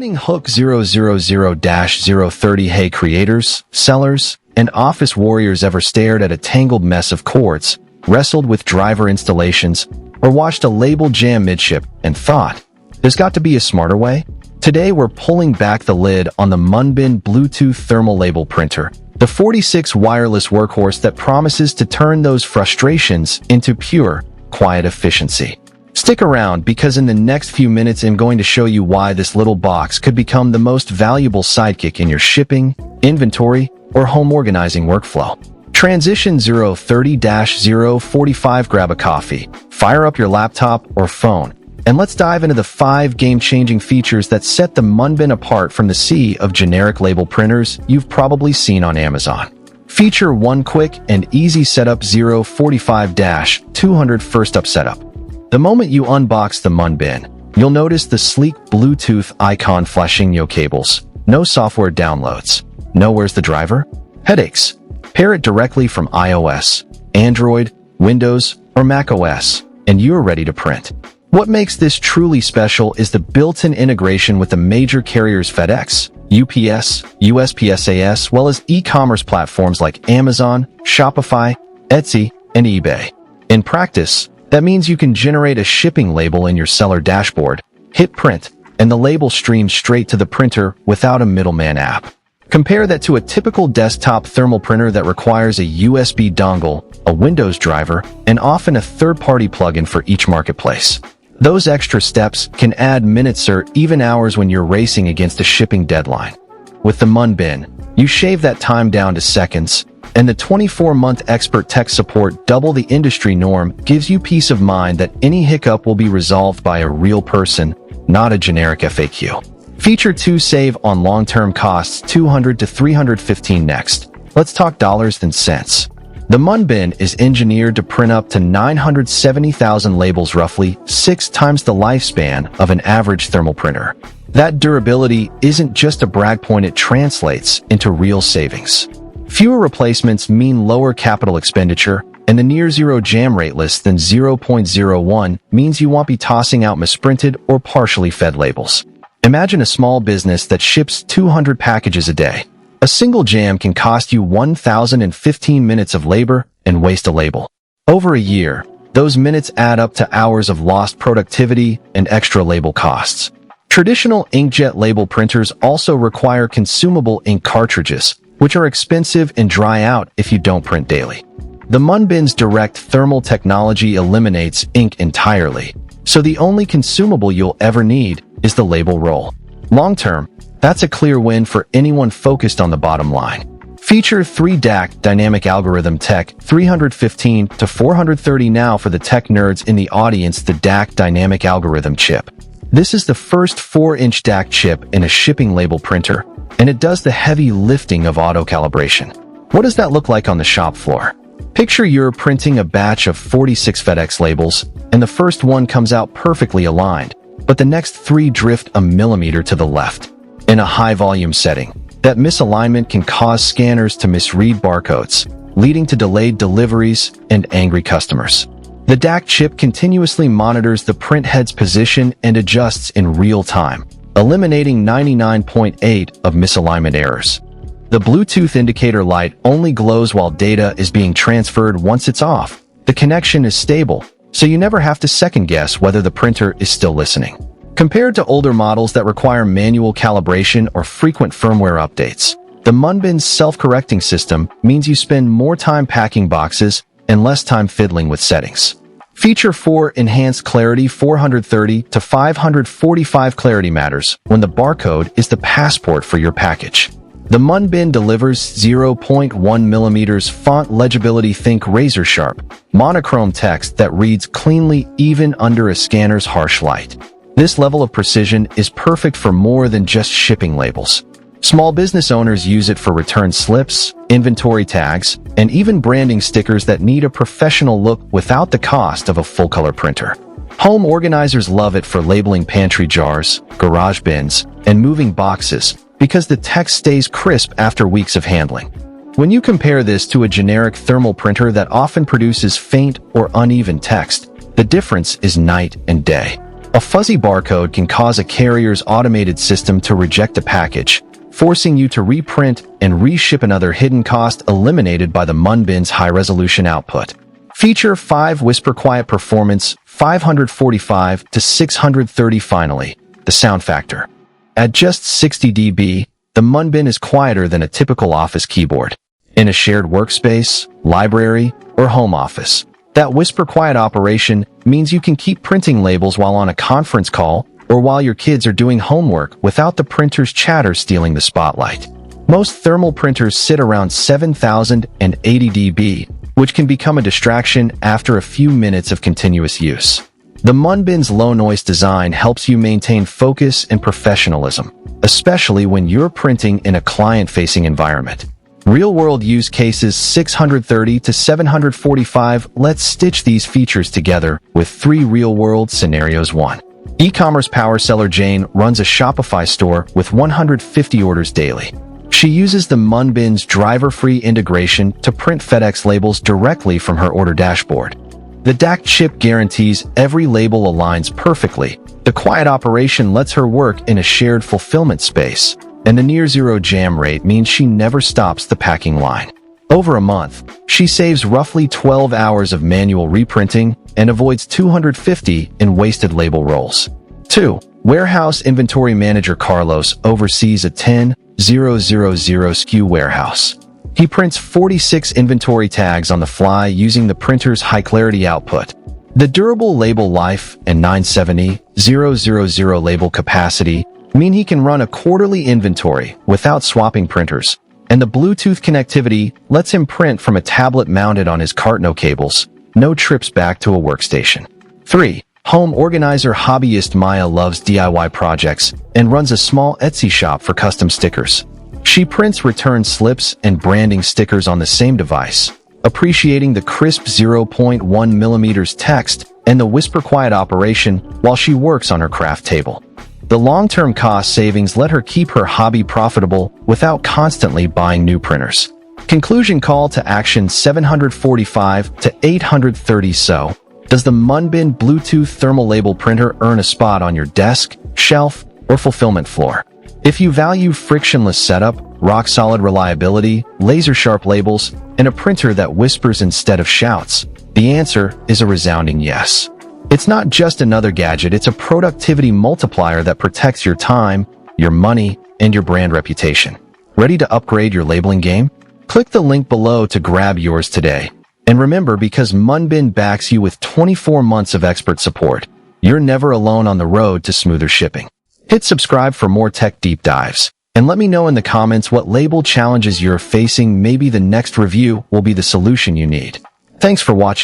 Opening Hook 000-030. Hey creators, sellers, and office warriors, ever stared at a tangled mess of cords, wrestled with driver installations, or watched a label jam midship and thought, there's got to be a smarter way? Today we're pulling back the lid on the MUNBYN Bluetooth thermal label printer, the 46 wireless workhorse that promises to turn those frustrations into pure, quiet efficiency. Stick around, because in the next few minutes I'm going to show you why this little box could become the most valuable sidekick in your shipping, inventory, or home organizing workflow. Transition 030-045. Grab a coffee, fire up your laptop or phone, and let's dive into the 5 game-changing features that set the MUNBYN apart from the sea of generic label printers you've probably seen on Amazon. Feature 1: quick and easy setup. 045-200. First up, setup. The moment you unbox the MUNBYN, you'll notice the sleek Bluetooth icon flashing. No cables, no software downloads, no where's the driver headaches. Pair it directly from iOS, Android, Windows, or Mac OS, and you're ready to print. What makes this truly special is the built-in integration with the major carriers FedEx, UPS, USPS, as well as e-commerce platforms like Amazon, Shopify, Etsy, and eBay. In practice, that means you can generate a shipping label in your seller dashboard, hit print, and the label streams straight to the printer without a middleman app. Compare that to a typical desktop thermal printer that requires a USB dongle, a Windows driver, and often a third-party plugin for each marketplace. Those extra steps can add minutes or even hours when you're racing against a shipping deadline. With the MUNBYN, you shave that time down to seconds, and the 24-month expert tech support, double the industry norm, gives you peace of mind that any hiccup will be resolved by a real person, not a generic FAQ. Feature 2: save on long-term costs. $200 to $315. Next, let's talk dollars than cents. The MUNBYN is engineered to print up to 970,000 labels, roughly 6 times the lifespan of an average thermal printer. That durability isn't just a brag point, it translates into real savings. Fewer replacements mean lower capital expenditure, and the near-zero jam rate, less than 0.01, means you won't be tossing out misprinted or partially fed labels. Imagine a small business that ships 200 packages a day. A single jam can cost you 1,015 minutes of labor and waste a label. Over a year, those minutes add up to hours of lost productivity and extra label costs. Traditional inkjet label printers also require consumable ink cartridges, which are expensive and dry out if you don't print daily. The MUNBYN's direct thermal technology eliminates ink entirely, so the only consumable you'll ever need is the label roll. Long-term, that's a clear win for anyone focused on the bottom line. Feature 3: DAC Dynamic Algorithm Tech. $315 to $430. Now for the tech nerds in the audience, the DAC Dynamic Algorithm chip. This is the first 4-inch DAC chip in a shipping label printer, and it does the heavy lifting of auto-calibration. What does that look like on the shop floor? Picture you're printing a batch of 46 FedEx labels, and the first one comes out perfectly aligned, but the next 3 drift a millimeter to the left. In a high-volume setting, that misalignment can cause scanners to misread barcodes, leading to delayed deliveries and angry customers. The DAC chip continuously monitors the print head's position and adjusts in real time, eliminating 99.8% of misalignment errors. The Bluetooth indicator light only glows while data is being transferred. Once it's off, the connection is stable, so you never have to second-guess whether the printer is still listening. Compared to older models that require manual calibration or frequent firmware updates, the MUNBYN's self-correcting system means you spend more time packing boxes and less time fiddling with settings. Feature 4: enhanced clarity. $430 to $545. Clarity matters when the barcode is the passport for your package. The MUNBYN delivers 0.1 millimeters font legibility. Think razor-sharp, monochrome text that reads cleanly even under a scanner's harsh light. This level of precision is perfect for more than just shipping labels. Small business owners use it for return slips, inventory tags, and even branding stickers that need a professional look without the cost of a full-color printer. Home organizers love it for labeling pantry jars, garage bins, and moving boxes, because the text stays crisp after weeks of handling. When you compare this to a generic thermal printer that often produces faint or uneven text, the difference is night and day. A fuzzy barcode can cause a carrier's automated system to reject a package, forcing you to reprint and reship, another hidden cost eliminated by the MUNBYN's high-resolution output. Feature 5 Whisper Quiet Performance 545 to 630. Finally, the sound factor. At just 60 dB, the MUNBYN is quieter than a typical office keyboard. In a shared workspace, library, or home office, that whisper quiet operation means you can keep printing labels while on a conference call or while your kids are doing homework without the printer's chatter stealing the spotlight. Most thermal printers sit around 7080 dB, which can become a distraction after a few minutes of continuous use. The MUNBYN's low-noise design helps you maintain focus and professionalism, especially when you're printing in a client-facing environment. Real-world use cases 630 to 745. Let's stitch these features together with 3 real-world scenarios. 1. E-commerce power seller Jane runs a Shopify store with 150 orders daily. She uses the MUNBYN's driver-free integration to print FedEx labels directly from her order dashboard. The DAC chip guarantees every label aligns perfectly. The quiet operation lets her work in a shared fulfillment space, and the near-zero jam rate means she never stops the packing line. Over a month, she saves roughly 12 hours of manual reprinting and avoids 250 in wasted label rolls. 2. Warehouse Inventory Manager Carlos oversees a 10,000 SKU warehouse. He prints 46 inventory tags on the fly using the printer's high-clarity output. The durable label life and 970,000 label capacity mean he can run a quarterly inventory without swapping printers, and the Bluetooth connectivity lets him print from a tablet mounted on his cart. No cables, no trips back to a workstation. 3. Home organizer hobbyist Maya loves DIY projects and runs a small Etsy shop for custom stickers. She prints return slips and branding stickers on the same device, appreciating the crisp 0.1 mm text and the whisper quiet operation while she works on her craft table. The long-term cost savings let her keep her hobby profitable without constantly buying new printers. Conclusion: call to action 745 to 830. So, does the MUNBYN Bluetooth thermal label printer earn a spot on your desk, shelf, or fulfillment floor? If you value frictionless setup, rock-solid reliability, laser-sharp labels, and a printer that whispers instead of shouts, the answer is a resounding yes. It's not just another gadget, it's a productivity multiplier that protects your time, your money, and your brand reputation. Ready to upgrade your labeling game? Click the link below to grab yours today. And remember, because MUNBYN backs you with 24 months of expert support, you're never alone on the road to smoother shipping. Hit subscribe for more tech deep dives. And let me know in the comments what label challenges you're facing. Maybe the next review will be the solution you need. Thanks for watching.